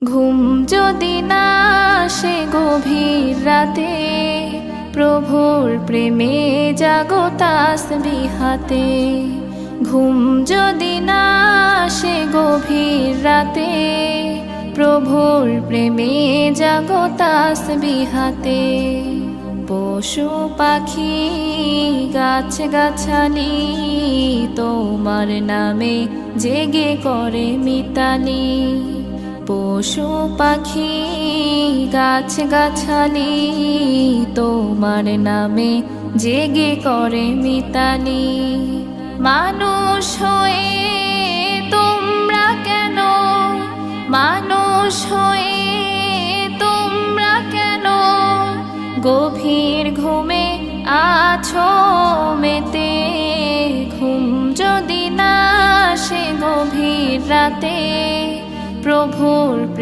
ঘুম যদি না আসে গভীর রাতে, প্রভুর প্রেমে জাগো তাসবিহ হাতে। ঘুম যদি না আসে গভীর রাতে, প্রভুর প্রেমে জাগো তাসবিহ হাতে। পশু পাখি গাছ গাছালি তোমার নামে জেগে করে মিতালি। পশু পাখি গাছ গাছালি তোমার নামে জেগে করে মিতালি। মানুষ হয়ে তোমরা কেন, মানুষ হয়ে তোমরা কেন গভীর ঘুমে আছো মেতে। ঘুম যদি না আসে গভীর রাতে, প্রভুর